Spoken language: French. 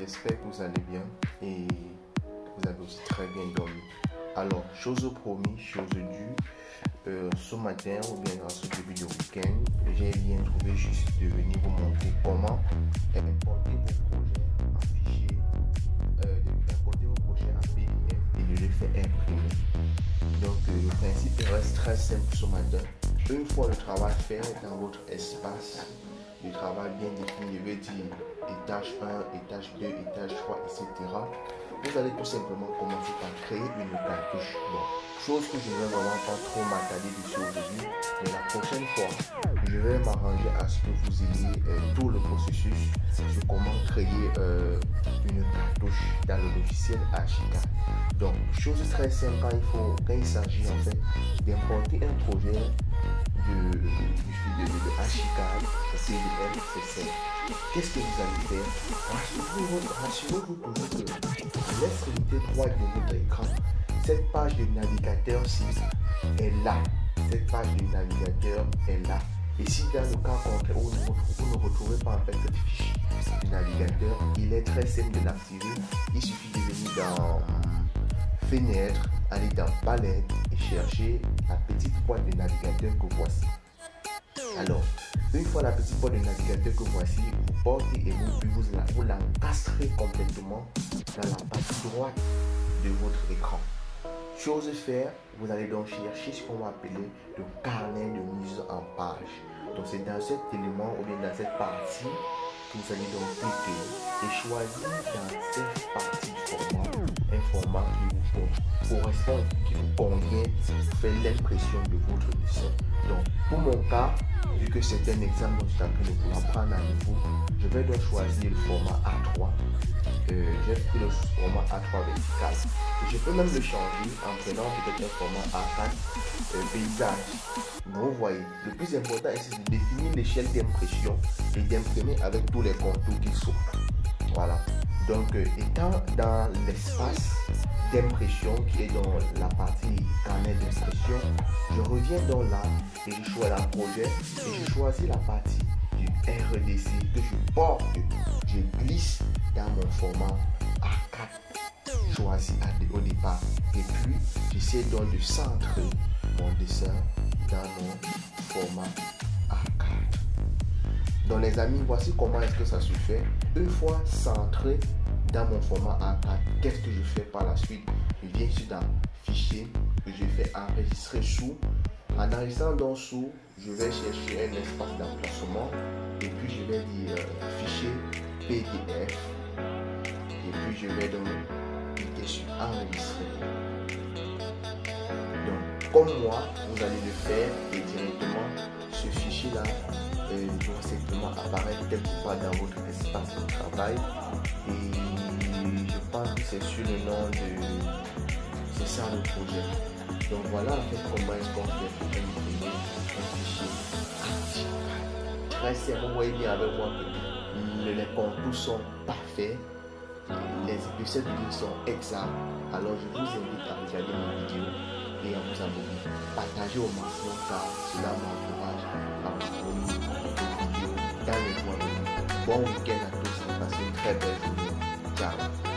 j'espère que vous allez bien et vous avez aussi très bien dormi. Alors, chose promise, chose due, ce matin ou bien dans ce début de week-end, j'ai bien trouvé juste de venir vous montrer comment importer vos projets en fichier, importer vos projets en PDF et de les faire imprimer. Donc, le principe reste très simple ce matin. Une fois le travail fait dans votre espace de travail bien défini, je vais dire étage 1, étage 2, étage 3, etc. Vous allez tout simplement commencer par créer une cartouche. Bon, chose que je ne vais vraiment pas trop m'attarder dessus aujourd'hui, mais la prochaine fois, je vais m'arranger à ce que vous ayez tout le processus sur comment créer une cartouche dans le logiciel Archicad. Donc, chose très simple quand il s'agit en fait d'importer un projet de Archicad, CDL, c'est simple. Qu'est-ce que vous allez faire? Rassurez-vous toujours que à l'extrémité droite de votre écran, cette page de navigateur-ci est là. Cette page de navigateur est là. Et si dans le cas contraire où vous ne retrouvez pas en fait cette fiche du navigateur, il est très simple de l'activer. Il suffit de venir dans Fenêtre, aller dans Palette et chercher la petite boîte de navigateur que voici. Alors, une fois la petite boîte de navigateur que voici, vous portez et vous l'encastrez complètement dans la partie droite de votre écran. Chose faire, vous allez donc chercher ce qu'on va appeler le carnet de mise en page. Donc c'est dans cet élément ou bien dans cette partie que vous allez donc cliquer et choisir dans cette partie du format un format qui vous correspond, qui vous convient pour faire l'impression de votre dessin. Donc pour mon cas, vu que c'est un exemple dont je suis en train de vous apprendre à nouveau, je vais donc choisir le format A3. J'ai pris le format A3 vertical. Et je peux même le changer en prenant peut-être un format A4 paysage. Donc vous voyez, le plus important ici c'est de définir l'échelle d'impression et d'imprimer avec tous les contours qui sont. Voilà. Donc étant dans l'espace d'impression qui est dans la partie carnet d'impression, je reviens donc là et je choisis la projet et je choisis la partie du RDC que je porte, je glisse dans mon format A4 choisi au départ et puis j'essaie donc de centrer mon dessin dans mon format A4. Donc les amis, voici comment est-ce que ça se fait. Une fois centré dans mon format A4, qu'est-ce que je fais par la suite? Je viens ici dans fichier que je fais enregistrer sous. En enregistrant donc sous, je vais chercher un espace d'emplacement et puis je vais dire fichier PDF et puis je vais donc cliquer sur enregistrer. Donc comme moi, vous allez le faire et directement ce fichier là doit simplement apparaître quelque part dans votre espace de travail et je pense que c'est sur le nom de... c'est ça le projet. Donc voilà en fait comment est-ce qu'on fait pour imprimer un fichier Archicad. Très simple, vous voyez bien avec moi que les contours sont parfaits, les épisodes vidéo sont exacts. Alors je vous invite à regarder ma vidéo et à vous abonner. Partagez au maximum car cela m'encourage à vous fournir des vidéos dans les mois venus. Bon week-end à tous et passez une très belle journée. Ciao.